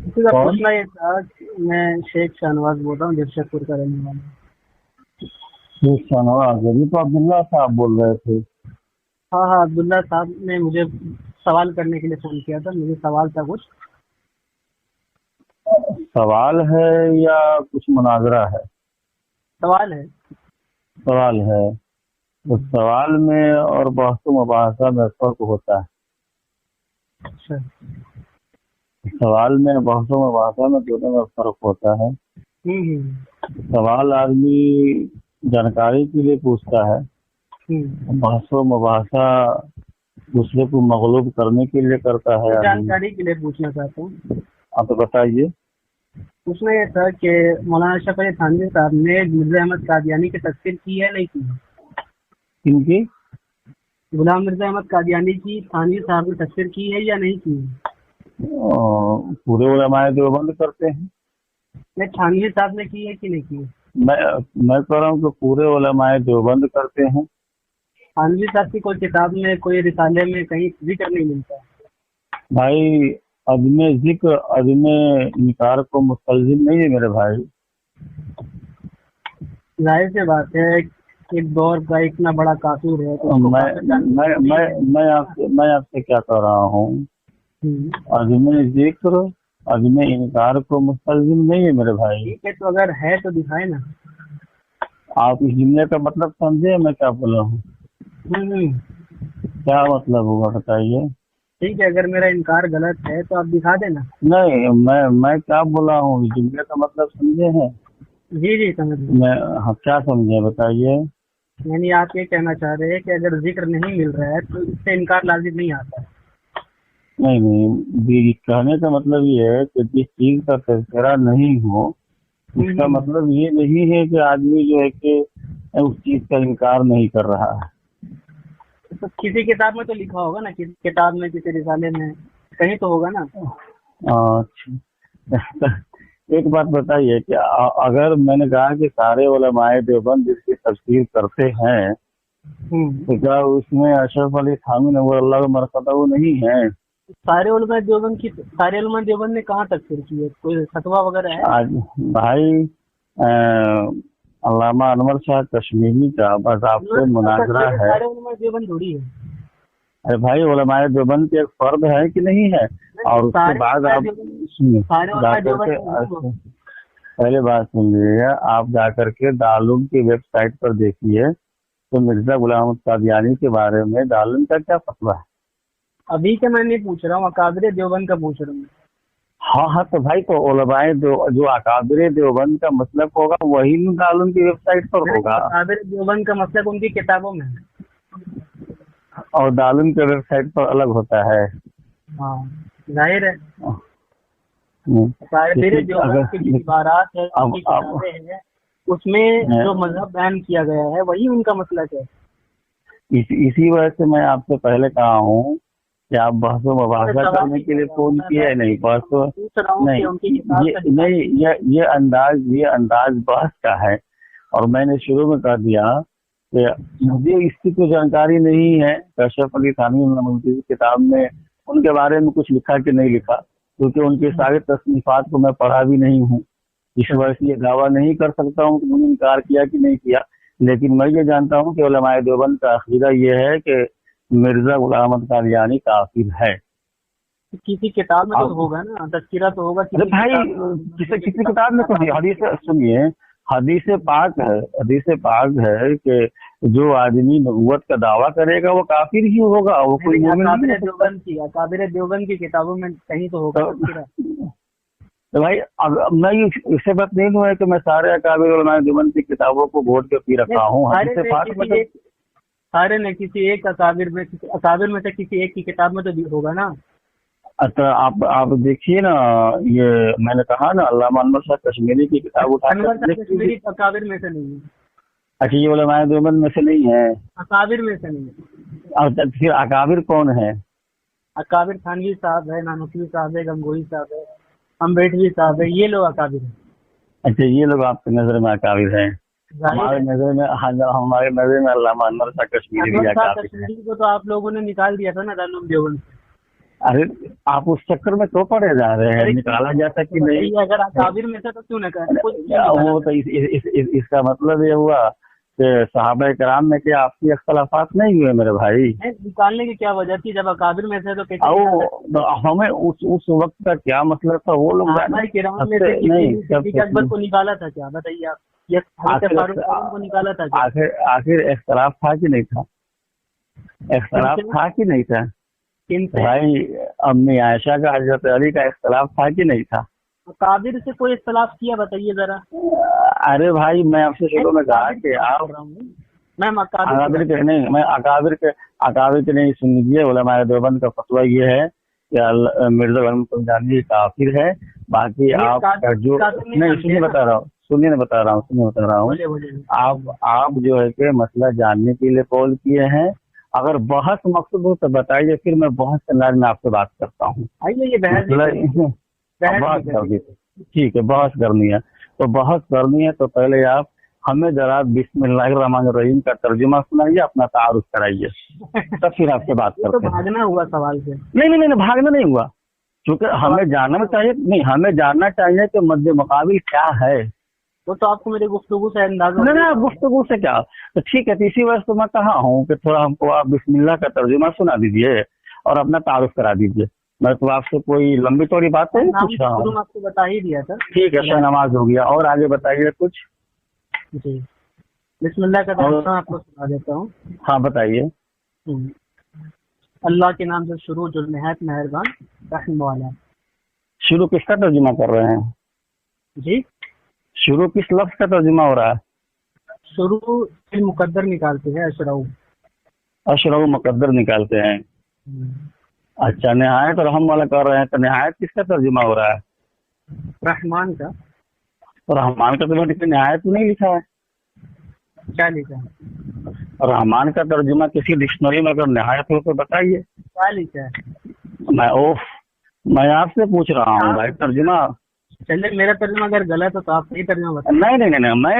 सीधा कौन? पूछना ये था कि मैं शेख शाहनवाज बोल रहा हूँ, जमशेदपुर का रहने वाला हूँ। शेख शाहनवाज, अभी तो अब्दुल्ला साहब बोल रहे थे। हाँ हाँ, अब्दुल्ला साहब ने मुझे सवाल करने के लिए फ़ोन किया था। मुझे सवाल था कुछ। सवाल है या कुछ मुनाजरा है? सवाल है। सवाल है। तो सवाल में और बहस मुबाहसा में फर्क होता है। अच्छा। सवाल में बहस मुबाहसा में दोनों में फर्क होता है। हम्म। सवाल आदमी जानकारी के लिए पूछता है, हम्म। बहस मुबाहसा दूसरे को मगलूब करने के लिए करता है मैं आदमी। जानकारी के लिए पूछना चाहता हूँ। आप तो बताइए। पूछना ये था कि मौलाना अशरफ अली थानवी साहब ने मिर्जा अहमद कादियानी की तस्वीर की है नहीं की है? इनकी गुलाम मिर्जा अहमद कादियानी की थानवी साहब ने तस्वीर की है या नहीं की है? पूरे उलमाए देवबंद करते हैं। नहीं, थानवी साहब ने की है कि नहीं की है? मैं मैं कह रहा हूँ कि पूरे उलमाए देवबंद करते हैं। थानवी साहब की कोई किताब में, कोई रिसाले में कहीं जिक्र नहीं मिलता है। भाई, अदम जिक्र अदम इनकार को मुस्तलजिम नहीं है मेरे भाई। जाहिर सी बात है, एक दौर का इतना बड़ा काफिर है तो उसको मैं काफिर जानना मैं जरूरी मैं है। मैं आपसे क्या कह रहा हूँ? हम्म। अदम जिक्र अदम इनकार को मुस्तलजिम नहीं है मेरे भाई। ठीक है, तो अगर है तो दिखाए ना। आप इस जुमले का मतलब समझे मैं क्या बोला हूँ? हम्म। क्या मतलब होगा बताइए। ठीक है, अगर मेरा इनकार गलत है तो आप दिखा देना। नहीं, मैं क्या बोला हूँ, इस जुमले का मतलब समझे हैं? जी जी, समझ गए। मैं हाँ, क्या समझे बताइए। यानी आप ये कहना चाह रहे हैं कि अगर जिक्र नहीं मिल रहा है तो इससे इनकार लाजिम नहीं आता है। नहीं नहीं, कहने का मतलब ये है कि जिस चीज का तज़किरा नहीं हो इसका हम्म। मतलब ये नहीं है कि आदमी जो है कि उस चीज का इनकार नहीं कर रहा है। तो किसी किताब में तो लिखा होगा ना, किसी किताब में, किसी रिसाले में, कहीं तो होगा ना। अच्छा। एक बात बताइए कि अगर मैंने कहा कि सारे उलमाए देवबंद जिसकी तफसीर करते हैं हम्म। तो क्या उसमें अशरफ अली थानवी नव्वर अल्लाह का मरकता वो नहीं है? सारे उलमा देवबंद ने कहाँ तकफीर की है? कोई फतवा वगैरह है? आज भाई, अल्लामा अनवर शाह कश्मीरी का बस आपसे मुनाजरा है। सारे उलमा देवबंद थोड़ी है। अरे भाई, उलमाए देवबंद के एक फर्द है कि नहीं है? नहीं, और उसके सारे बाद उलमा आप देवबंद, सुनिए, सारे जा उलमा करके देवबंद नहीं हो। पहले बात सुन लीजिएगा। आप जा करके दारुल की वेबसाइट पर देखिए तो मिर्जा गुलाम अहमद कादियानी के बारे में दारुल का क्या फतवा है। अभी का मैं नहीं पूछ रहा हूँ, अकाबिर देवबंद का पूछ रहा हूँ। हाँ हाँ, तो भाई तो उलमाए जो अकाबिर देवबंद का मतलब होगा वही दारुल की वेबसाइट पर नहीं, होगा। अकाबिर देवबंद का मतलब उनकी किताबों में है। और दारुल के वेबसाइट पर अलग होता है। हाँ, जाहिर है। अकाबिर किसी देवबंद की जो अगर इबारात है, अब उनकी किताबें हैं, उसमें जो मजहब बयान किया गया है वही उनका मसलक है। इसी वजह से मैं आपसे पहले कहा हूँ कि आप बहस मैं मुबाहसा सवाल करने नहीं के कर लिए रहा हूँ, फोन किए है, नहीं बहस मैं पूछ रहा हूँ कि नहीं। उनकी किताब ये का दिखा नहीं, दीजिए। ये अंदाज बहस का है। और मैंने शुरू में कह दिया कि मुझे इसकी कोई जानकारी नहीं है कि अशरफ अली थानवी की किताब में उनके बारे में कुछ लिखा कि नहीं लिखा, क्योंकि उनके सारे तसनीफात को मैं पढ़ा भी नहीं हूँ। इस वजह से ये दावा नहीं कर सकता हूँ कि उन्होंने इनकार किया कि नहीं किया। लेकिन मैं ये जानता हूँ कि उलमाए देवबंद का अकीदा ये है कि मिर्जा गुलाम अहमद कादियानी काफिर है। किसी किताब में तो अब होगा ना, तज़किरा तो होगा अरे किसी भाई, किताब में, किसी मुझे किसी किताब किताब में तो का हदीस, सुनिए, हदीस पाक है। हदीस पाक है कि जो आदमी नबूवत का दावा करेगा वो काफिर ही होगा, वो कोई नहीं, मोमिन नहीं हो सकता। अकाबिर देवबंद की किताबों में कहीं तो होगा तो, तज़किरा। तो भाई, मैं इससे बात नहीं हुआ है कि मैं सारे अकाबिर उलमाए देवबंद की किताबों को घोट के पी नहीं, रखा हूँ। हदीस पाक मतलब सारे ने किसी एक अकाबिर में से किसी एक की किताब में तो होगा ना। अच्छा, आप देखिए ना, ये मैंने कहा ना, अल्लामा अनवर शाह कश्मीरी की किताब उठाकर अनवर शाह देख लीजिए। कश्मीरी तो अकाबिर में से नहीं है। अच्छा, ये उलमाए देवबंद में से नहीं है? अकाबिर में से नहीं है। और फिर अकाबिर कौन है? अकाबिर थानवी साहब है, नानकवी साहब है, गंगोही साहब है, अम्बेडवी साहब है, ये लोग अकाबिर हैं। अच्छा, ये लोग आपकी नजर में अकाबिर हैं? जाहिर है। हमारे नजर में अल्लामा अनवर शाह कश्मीरी भी अनवर शाह अकाबिर है। कश्मीरी को तो आप लोगों ने निकाल दिया था ना दारुल देवबंद से। अरे आप उस चक्कर में तो पड़े जा रहे हैं, निकाला जाता कि नहीं। अगर अकाबिर में से तो क्यों ना करें, वो तो इसका मतलब ये हुआ कि सहाबा कराम में क्या आपसी अख्तलाफात नहीं हुए मेरे भाई? निकालने की क्या वजह थी? जब अकाबिर में से तो हमें उस वक्त का क्या मतलब था? वो लोग नहीं अकबर को निकाला था क्या, बताइए आप? को निकाला था क्या? आखिर इख्तलाफ था कि नहीं था? इख्तलाफ था कि नहीं था भाई? अम्मी आयशा का हजरत अली का इख्तलाफ था कि नहीं था? अकाबिर से कोई इख्तलाफ किया, बताइए जरा। अरे भाई मैं आपसे शुरू में कहा कि आप अकाबिर के नहीं, मैं अकाबिर के नहीं सुन लीजिए। उलमा देवबंद का फतवा ये है कि मिर्जा गहुल जानी काफिर है। बाकी आप जो नहीं सुनिए बता रहा हूँ, सुनिए बता रहा हूँ आप जो है कि मसला जानने के लिए कॉल किए हैं। अगर बहस मकसद हो तो बताइए, फिर मैं बहस के अंदाज में आपसे बात करता हूँ। ठीक है, बहस करनी है तो पहले आप हमें जरा बिस्मिल्लाहिर्रहमानिर्रहीम का तर्जुमा सुनाइए, अपना तारुफ कराइए, तब फिर आपसे बात करते हैं। भागना हुआ सवाल से? नहीं, भागना नहीं हुआ, क्योंकि हमें जानना चाहिए। नहीं, हमें जानना चाहिए कि मद्दे मुकाबिल क्या है। वो तो आपको मेरे गुफ्तगू से अंदाजा नहीं, गुफ्तगू से क्या? तो ठीक है, तो इसी वजह से मैं कहा हूँ कि थोड़ा हमको आप बिस्मिल्लाह का तर्जुमा सुना दीजिए और अपना तारुफ करा दीजिए। मैं तो आपसे कोई लंबी चौड़ी बात नहीं पूछ रहा हूँ, आपको बता ही दिया था। ठीक है, शहनमाज हो गया। और आगे बताइए कुछ। जी, बिस्मिल्लाह का तर्जुमा आपको सुना देता हूँ। हाँ बताइए। अल्लाह के नाम से शुरू जो निहायत मेहरबान रहम वाला। शुरू किसका तर्जुमा कर रहे हैं जी? शुरू किस लफ्ज का तर्जुमा हो रहा है? शुरू फिर मुकद्दर निकालते हैं, अशरऊ मुकद्दर निकालते हैं। अच्छा, निहायत रहम वाला कर रहे हैं, तो निहायत किसका तर्जुमा हो रहा है? रहमान का। तो रहमान का तो निहायत नहीं लिखा है। क्या लिखा है? रहमान का तर्जुमा किसी डिक्शनरी में अगर निहायत हो तो बताइए। क्या लिखा है? मैं आपसे पूछ रहा हूँ भाई तर्जुमा। चलिए, मेरा तर्जुमा अगर गलत हो तो आप सही तर्जुमा बताइए। नहीं,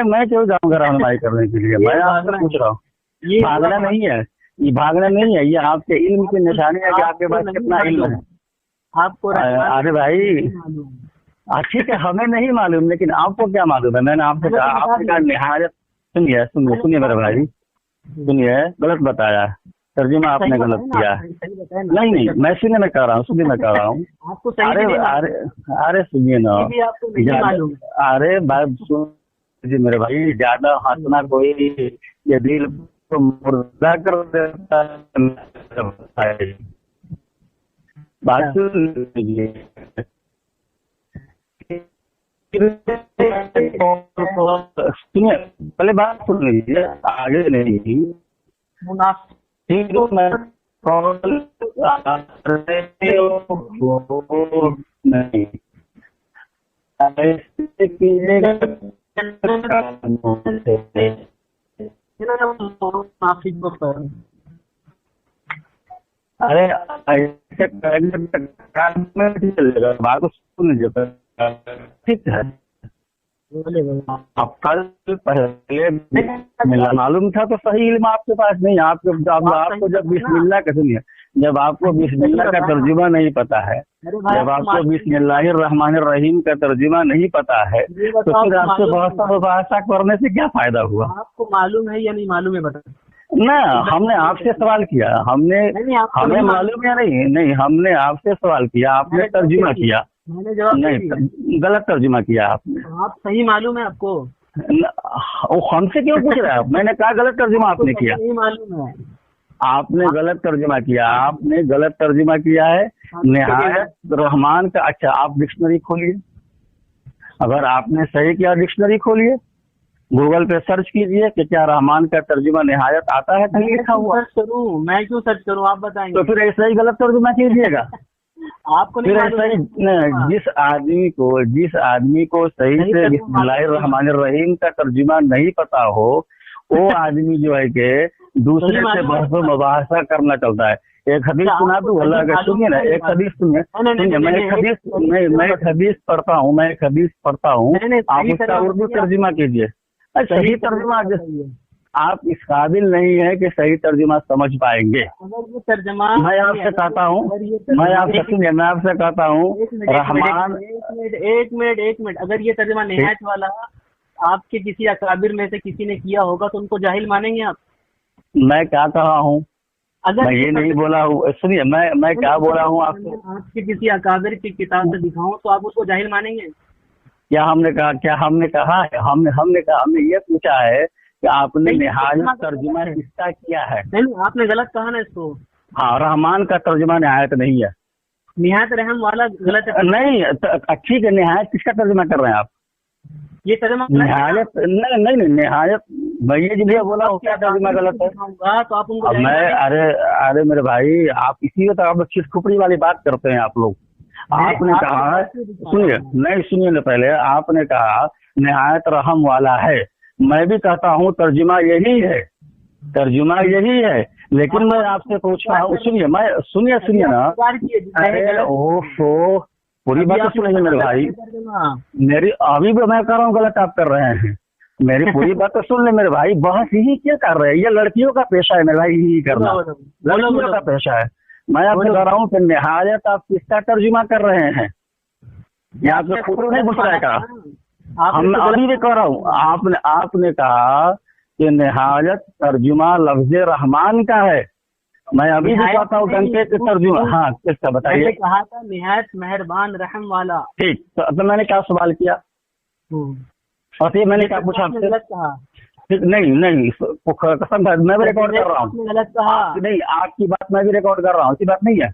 मैं क्यों जाऊँगा रहनुमाई करने के लिए? मैं आपसे पूछ रहा हूँ। ये भागना नहीं है, ये आपके इल्म की निशानी है कि आपके पास कितना इल्म है आपको। अरे भाई ठीक है, हमें नहीं मालूम, लेकिन आपको क्या मालूम है? मैंने आपसे कहा, आपने कहा निहायत। सुनिए मेरे भाई, सुनिए, गलत बताया, तर्जुमा आपने गलत किया। नहीं, मैं सुनिए मैं कह रहा हूँ। अरे सुनिए ना, अरे भाई जी मेरे भाई, ज्यादा हंसना कोई ये दिल को मुर्दा कर देता है। बात सुनिए, पहले बात सुन लीजिए, आगे नहीं। ठीक है, मैं नहीं ऐसे कीजिएगा। अरे ऐसे चलेगा, बात को सुन लीजिए, ठीक है? आप कल पहले मालूम था तो सही इल्म आपके पास नहीं। आपको जब बिस्मिल्लाह का सुनिए, जब आपको बिस्मिल्लाह का तर्जुमा नहीं पता है, जब आपको बिस्मिल्लाहिर्रहमानिर्रहीम का तर्जुमा नहीं पता है, तो फिर आपसे भाषा करने से क्या फायदा हुआ? आपको मालूम है या नहीं मालूम है बता ना। हमने आपसे सवाल किया, हमें मालूम या नहीं, हमने आपसे सवाल किया, आपने तर्जुमा किया, मैंने जवाब नहीं, गलत तर्जुमा किया आपने। आप सही मालूम है आपको? वो हमसे क्यों पूछ रहे हैं? मैंने कहा गलत तर्जुमा आपने किया। नहीं मालूम है, आपने गलत तर्जुमा किया है। निहायत रहमान का। अच्छा, आप डिक्शनरी खोलिए, अगर आपने सही किया डिक्शनरी खोलिए, गूगल पे सर्च कीजिए कि क्या रहमान का तर्जुमा निहायत आता है, कहीं लिखा हुआ। मैं क्यों सर्च करूँ, आप बताएंगे? तो फिर ऐसा ही गलत तर्जुमा कीजिएगा। आपको नहीं मालूम। जिस आदमी को सही से बिस्मिल्लाहिर्रहमानिर्रहीम का तर्जुमा नहीं पता हो, वो आदमी जो है कि दूसरे से बहस मुबाहसा करना चलता है। एक हदीस सुना दूं? अल्लाह का सुनिए ना, एक हदीस सुनिए। मैं एक हदीस पढ़ता हूँ, आप उसका उर्दू तर्जुमा कीजिए। सही तर्जुमा आप इस काबिल नहीं है कि सही तर्जुमा समझ पाएंगे। अगर ये तर्जमा मैं आपसे कहता हूँ, मैं आपसे सुनिए, मैं आपसे कहता हूँ रहमान। एक मिनट, अगर ये तर्जमा निहायत वाला आपके किसी अकाबिर में से किसी ने किया होगा तो उनको जाहिल मानेंगे आप? मैं क्या कहा हूँ, अगर मैं ये नहीं बोला हूँ। सुनिए, मैं क्या बोला हूँ आपसे? आपके किसी अकाबिर की किताब से दिखाऊं तो आप उसको जाहिल मानेंगे? क्या हमने कहा है? हमने ये पूछा है कि आपने निहायत तर्जुमा किसका किया है? नहीं, आपने गलत कहा ना इसको। हाँ, रहमान का तर्जुमा निहायत नहीं है। निहायत रहम वाला गलत है। नहीं, ठीक है, निहायत किसका तर्जुमा कर रहे हैं आप? ये तर्जुमा निहायत नहीं, निहायत भैया जी भैया बोला हो, क्या तर्जुमा गलत है? तो आप उनको अरे मेरे भाई, आप इसी तो आप खिसखुपड़ी वाली बात करते हैं आप लोग। आपने कहा, सुनिए ना, पहले आपने कहा निहायत रहम वाला है। मैं भी कहता हूँ तर्जुमा यही है, लेकिन मैं आपसे पूछता हूँ, सुनिए ना। अरे ओफो, पूरी बात सुनिए मेरे भाई, मेरी अभी भी मैं कर रहा हूँ, गलत आप कर रहे हैं। मेरी पूरी बात तो सुन ले मेरे भाई, बहस यही क्या कर रहे हैं? ये लड़कियों का पेशा है मेरे भाई, यही करना लड़कियों का पेशा है। मैं आपसे कह रहा हूँ कि निहायत आप किसका तर्जुमा कर रहे हैं? यहाँ पे खुद नहीं पूछ रहा है का? हम अभी भी कह रहा हूँ, आपने कहा कि निहायत तर्जुमा लफ्ज रहमान का है। मैं अभी भी कहता हूँ घंटे के तर्जुमा। हाँ, किसका बताइए? कहा था निहायत मेहरबान रहम वाला। ठीक, तो मैंने क्या सवाल किया और ये मैंने क्या पूछा आपसे? ठीक, नहीं कसम, मैं भी रिकॉर्ड कर रहा हूँ। गलत कहा नहीं, आपकी बात मैं भी रिकॉर्ड कर रहा हूँ, ऐसी बात नहीं है।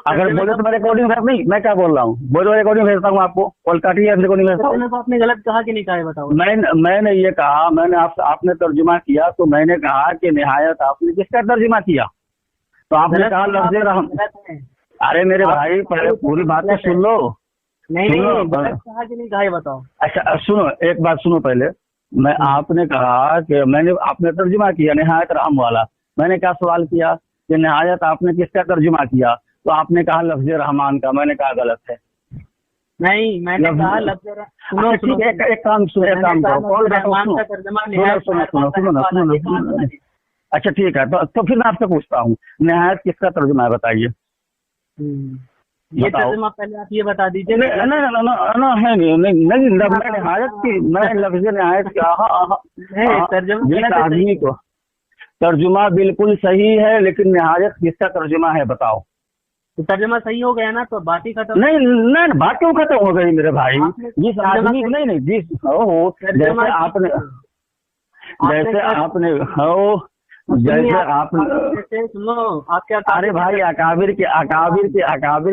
अगर बोले तो मैं रिकॉर्डिंग भेज, नहीं मैं क्या बोल रहा हूँ, बोलो रिकॉर्डिंग भेजता हूँ आपको, कॉल काटिए, रिकॉर्डिंग भेजता हूँ। आपने गलत कहा कि नहीं कहा, बताओ। मैंने ये कहा, आपने तर्जुमा किया तो मैंने कहा कि निहायत आपने किसका तर्जुमा किया? तो आपने कहा लफ्ज रहम। अरे मेरे भाई, पहले पूरी बातें सुन लो। नहीं, गलत कहा कि नहीं कहा, ये बताओ। अच्छा सुनो, एक बात सुनो पहले। आपने कहा कि आपने तर्जुमा किया निहायत रहम वाला। मैंने क्या सवाल किया कि निहायत आपने किसका तर्जुमा किया? तो आपने कहा लफ्ज रहमान का। मैंने कहा गलत है। नहीं, मैंने कहा लफ्ज सुनो, ठीक है, एक काम करो, कॉल सुनो। अच्छा ठीक है, तो फिर मैं आपसे पूछता हूँ, निहायत किसका तर्जुमा है बताइए? ये तर्जुमा पहले आप ये बता दीजिए। नहीं, निहायत की, मैं लफ्ज निहायत आदमी को तर्जुमा बिल्कुल सही है, लेकिन निहायत किसका तर्जुमा है बताओ? तो तर्जुमा सही हो गया ना, तो बात ही खत्म। नहीं, बात क्यों खत्म हो गई मेरे भाई? जिस आदमी नहीं जैसे आपने सुनो, आप क्या? अरे भाई, अकाबिर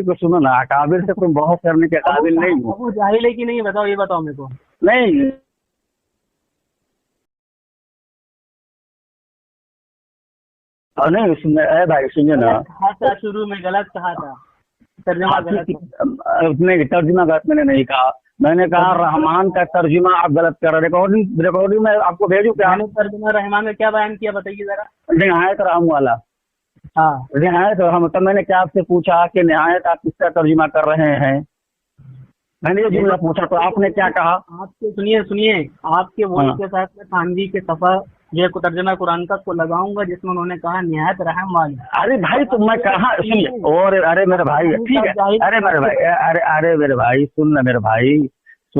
को सुनो ना, अकाबिर से तुम बहस करने के काबिल नहीं हो। वो जाहिल है कि नहीं, बताओ, ये बताओ मेरे को। नहीं, भाई सुनिए ना, शुरू में गलत कहा था, तर्जुमा गलत। नहीं, तर्जुमा गलत मैंने नहीं कहा। मैंने कहा रहमान का तर्जुमा आप गलत कर रहे। रिकॉर्डिंग में आपको भेजू क्या? तर्जुमा रहमान में क्या बयान किया, बताइए जरा। निहायत रहम वाला। हाँ, निहायत रहम। तब मैंने क्या आपसे पूछा कि निहायत आप किसका तर्जुमा कर रहे हैं? मैंने ये जुमला पूछा तो आपने क्या कहा? आपके सुनिए, आपके वोट के साथ में थानवी के सफा ये तर्जुमा कुरान का को लगाऊंगा जिसमें उन्होंने कहा निहायत रहम वाली। अरे भाई, तो मैं कहा, सुनिए, और अरे मेरे भाई, ठीक है, अरे मेरे भाई सुन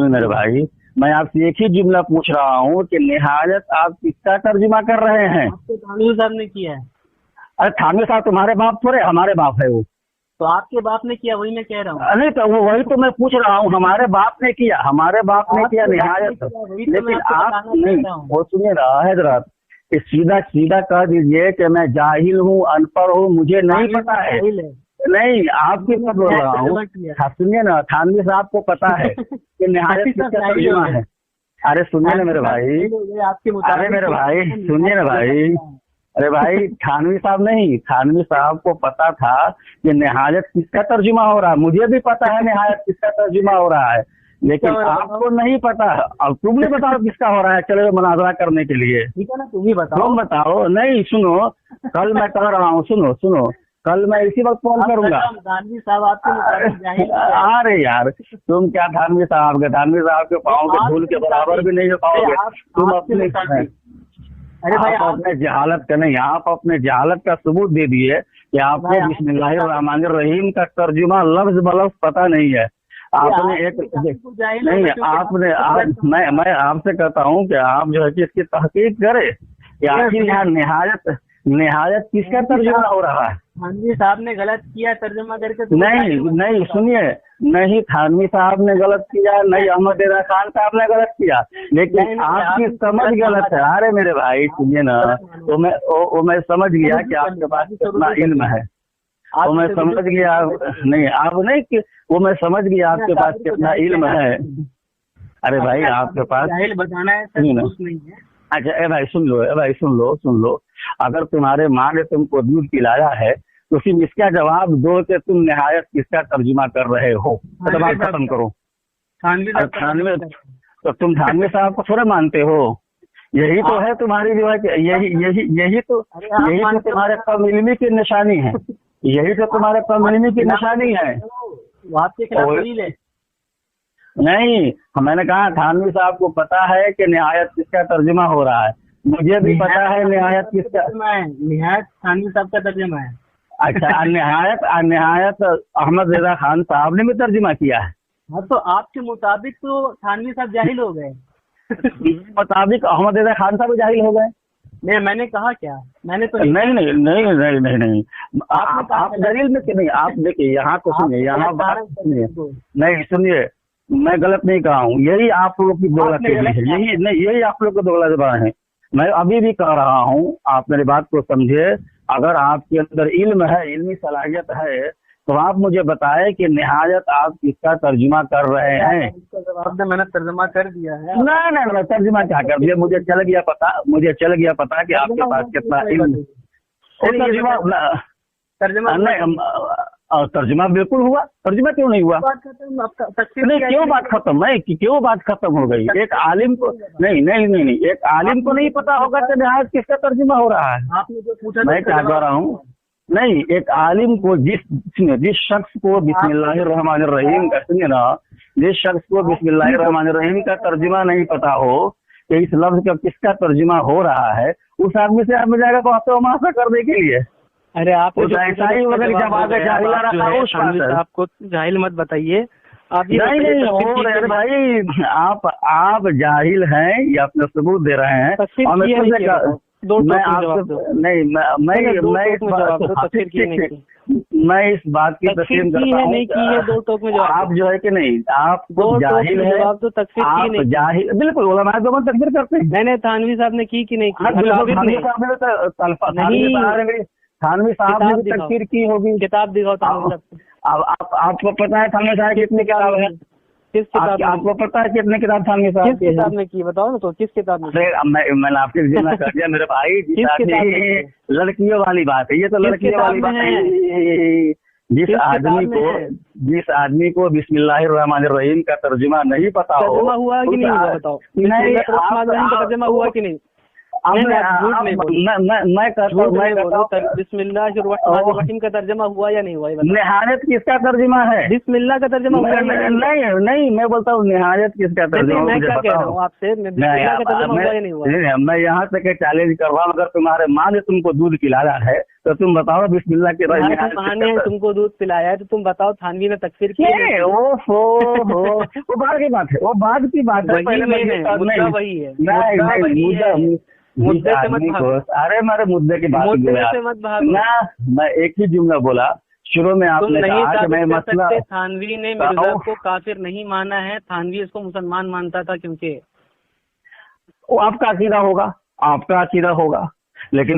मेरे भाई, मैं आपसे एक ही जुमला पूछ रहा हूँ कि निहायत आप किसका तर्जुमा कर रहे हैं? थानवी साहब ने किया है। अरे थानवी साहब तुम्हारे बाप थोड़े, हमारे बाप है वो। तो आपके बाप ने किया, वही मैं कह रहा हूँ। नहीं, तो वही तो मैं पूछ रहा हूँ, हमारे बाप ने किया निहायत। लेकिन आप नहीं, वो सुनिए ना हजरत, सीधा कह दीजिए कि मैं जाहिल हूँ, अनपढ़ हूँ, मुझे नहीं पता है। नहीं, आपकी बात बोल रहा हूँ। सुनिए ना, थानवी साहब को पता है कि निहायत किसका तर्जुमा है। अरे सुनिए ना मेरे भाई, अरे मेरे भाई सुनिए ना भाई, अरे भाई, थानवी साहब को पता था कि निहायत किसका तर्जुमा हो रहा है। मुझे भी पता है निहायत किसका तर्जुमा हो रहा है, लेकिन आपको नहीं पता। अब तुम भी बताओ किसका हो रहा है, चलो मुनाजरा करने के लिए। ठीक है ना, तुम ही बताओ। तुम बताओ। नहीं सुनो, कल मैं कह रहा हूँ, सुनो, कल मैं इसी वक्त फोन करूंगा। थानवी साहब आपके, अरे यार, तुम क्या थानवी साहब के पाँव के धूल के बराबर भी नहीं हो पाओगे तुम अपने। अरे भाई आप अपने जहालत का नहीं, आप अपने जहालत का सबूत दे दिए कि आपको बिस्मिल्लाहिर्रहमानिर्रहीम का तर्जुमा लफ्ज बलफ्ज पता नहीं है। आपने एक नहीं, आपने मैं आपसे कहता हूँ कि आप जो है कि इसकी तहकीक करें कि आखिर यहाँ निहायत किसका तर्जुमा हो रहा है। थानवी साहब ने गलत किया तर्जुमा करके। नहीं सुनिए, नहीं थानवी साहब ने गलत किया, नहीं अहमद रजा खान साहब ने गलत किया, लेकिन आपकी समझ गलत है। अरे मेरे भाई सुनिए ना, तो मैं समझ गया कि आपके पास कितना इल्म है, वो मैं समझ गया। नहीं आप नहीं, वो मैं समझ गया आपके पास कितना इल्म है। अरे भाई आपके पास बताना है नहीं है। अच्छा भाई सुन लो, अगर तुम्हारे माँ ने तुमको दूध पिलाया है तो फिर इसका जवाब दो कि तुम निहायत किसका तर्जुमा कर रहे हो। तो बात खत्म करो। तो तुम थानवी साहब को थोड़ा मानते हो, यही तो है तुम्हारी रिवायत, यही तो तुम्हारे कम इल्मी की निशानी है, यही तो तुम्हारे कम इल्मी की निशानी है। आपके खिलाफ दलील है? नहीं, मैंने कहा थानवी साहब को पता है कि निहायत किसका तर्जुमा हो रहा है, मुझे भी पता है निहायत किसका है। निहायत थानवी साहब का तर्जुमा है। अच्छा, निहायत अहमद रजा खान साहब ने भी तर्जुमा किया है। हाँ, तो आपके मुताबिक तो थानवी साहब जाहिल हो गए। मुताबिक अहमद रजा खान साहब जाहिल हो गए। नहीं, मैंने कहा क्या? मैंने तो नहीं आप दलील में नहीं। आप देखिए यहाँ को सुनिए, यहाँ बात सुनिए, नहीं सुनिए, मैं गलत नहीं कहा हूँ, यही आप लोग की दोगला है, यही आप लोग का दोगला जबान है। मैं अभी भी कह रहा हूँ, आप मेरी बात को समझे। अगर आपके अंदर इल्म है, इल्मी सलाहियत है, तो आप मुझे बताएं कि निहायत आप किसका तर्जुमा कर रहे हैं। मैंने तर्जुमा कर दिया है। नहीं, तर्जुमा क्या कर दिया? मुझे चल गया पता कि आपके पास कितना इल्म। तर्जुमा बिल्कुल हुआ, तर्जुमा क्यों नहीं हुआ? नहीं, क्यों बात खत्म है? क्यों बात खत्म हो गई? एक आलिम को नहीं, एक आलिम को नहीं पता होगा कि निहायत किसका तर्जुमा हो रहा है। आपने जो पूछा, मैं क्या कह रहा हूँ, नहीं, एक आलिम को जिस शख्स को बिस्मिल्लाहिर्रहमानिर्रहीम का सुनिए ना, जिस शख्स को बिस्मिल्लाहिर्रहमानिर्रहीम का तर्जुमा नहीं पता हो कि इस लफ्ज का किसका तर्जुमा हो रहा है, उस आदमी से आप जाएगा तो हफ्ता करने के लिए। अरे आप आपको जाहिल मत बताइए। आप नहीं भाई, आप जाहिल हैं, ये अपने सबूत दे रहे हैं। मैं इस बात की तस्लीम करता हूँ। आप जो है कि नहीं, आप जाहिल है, आप जाहिल, बिल्कुल उलमा जो तकफीर करते हैं। मैंने थानवी साहब ने की कि नहीं की? थानवी साहब ने भी तकफीर की होगी। किताब दिखाओ थानवी साहब। अब आपको पता है थानवी साहब कितनी किताब है? किस किताब? आपको पता है कितने किताब थानवी साहब किस किताब में की? बताओ ना, तो किस किताब में? मैंने आपके जिम्मा कर दिया मेरे भाई। लड़कियों वाली बात है ये, तो लड़कियों वाली बात है। जिस आदमी को बिस्मिल्लाहिर्रहमानिर्रहीम का तर्जुमा नहीं पता हो, तर्जुमा हुआ कि नहीं हुआ बताओ? तर्जुमा हुआ कि नहीं? मैं बिस्मिल्लाहिर्रहमानिर्रहीम का तर्जुमा हुआ या नहीं हुआ? निहायत किसका तर्जुमा है? बिस्मिल्लाह का तर्जुमा हुआ? नहीं, मैं बोलता हूँ निहायत किसका तर्जुमा। मैं क्या कह रहा हूँ आपसे, बिस्मिल्लाह का तर्जुमा हुआ या नहीं हुआ? मैं यहाँ तक चैलेंज कर रहा हूँ, अगर तुम्हारे माँ ने तुमको दूध पिलाया है तो तुम बताओ बिस्मिल्लाह के माँ ने तुमको दूध पिलाया है तो तुम बताओ थानवी ने तकफीर की? वो बाद की बात है, वो बाद की बात है। वही है मुद्दे से मत भागो। अरे मेरे मुद्दे की बात से मत भागो ना। मैं एक ही जुमला बोला शुरू में, आपने कहा कि मैं मसला, थानवी ने मिर्जा को काफिर नहीं माना है, थानवी इसको मुसलमान मानता था, क्योंकि वो आपका अकीदा होगा, लेकिन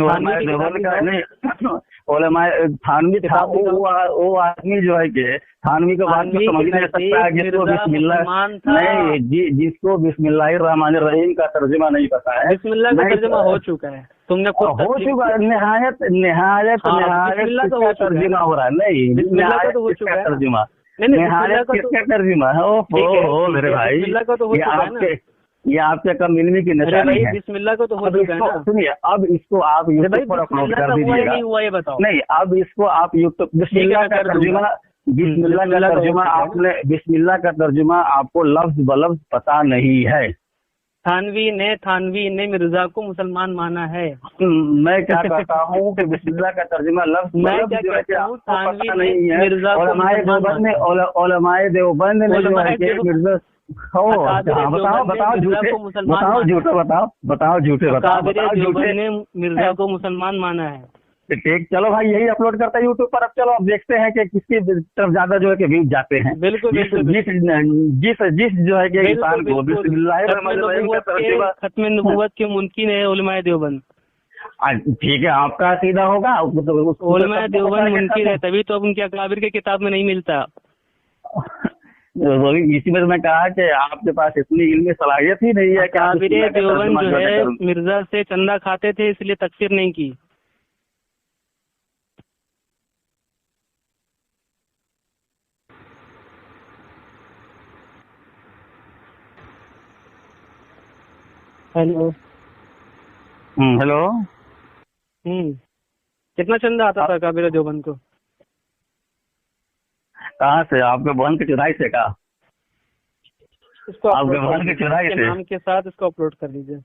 थानवी था वो आदमी जो है कि थानवी का बात को समझ नहीं सकता है जिसको बिस्मिल्लाहिर्रहमानिर्रहीम का तर्जुमा नहीं पता है। बिस्मिल्लाह का तर्जुमा हो चुका है, तुमने हो चुका है। निहायत तर्जुमा हो रहा है। नहीं, निहायत हो चुका है तर्जुमा, निहायत किसका तर्जुमा है? ओ मेरे भाई, ये आपके कम इल्मी की निशानी है। बिस्मिल्लाह को तो हो चुका है ना। सुनिए, अब इसको आप यूट्यूब पर अपलोड कर दीजिएगा। ये बताओ। नहीं, अब इसको आप यूट्यूब बिस्मिल्लाह का तर्जुमा आपको लफ्ज बलफ्ज पता नहीं है। थानवी ने मिर्जा को मुसलमान माना है। मैं क्या कहता हूँ कि बिस्मिल्लाह का तर्जुमा लफ्ज़ मैं मतलब क्या जो है कि कहता हूँ, आपको थानवी पता ने नहीं है। मिर्जा को उलमाए मुसलमान देवबंद ने माना। उलमाए देवबंद ने जो है कि मिर्जा अकाबिर बताओ देवबंद ने बताओ मिर्जा झूठे को मुसलमान बताओ माना। झूठे बताओ झूठे बताओ अकाबिर बताओ देवबंद झूठे। ने मिर्जा को मुसलमान माना है। ठीक, चलो भाई यही अपलोड करता है यूट्यूब पर। अब चलो अब देखते हैं कि किसकी तरफ ज्यादा जो है कि व्यूज जाते हैं। बिल्कुल जिस बिल्कुल जिस जिस जो है कि इंसान को बिस्मिल्लाहिर्रहमानिर्रहीम का तर्जुमा खत्म नबूवत के मुनकिर है उलमाए देवबंद। ठीक है, आपका अकीदा होगा उलमाए देवबंद मुनकिर है, तभी तो अब उनके अकाबिर के किताब में नहीं मिलता। इसी में मैं कहा कि आपके पास इतनी इल्मी सलाहियत ही नहीं है कि आप अकाबिर बिस्मिल्लाह का देवबंद तर्जुमा जो जो है है मिर्जा से चंदा खाते थे, इसलिए तकफीर नहीं की। हेलो। हेलो। कितना चंदा आता था अकाबिर देवबंद को? कहाँ से? आपके बहन की चुराई से? कहा इसको आपके बहन की चुराई से? नाम के साथ इसको अपलोड कर दीजिए।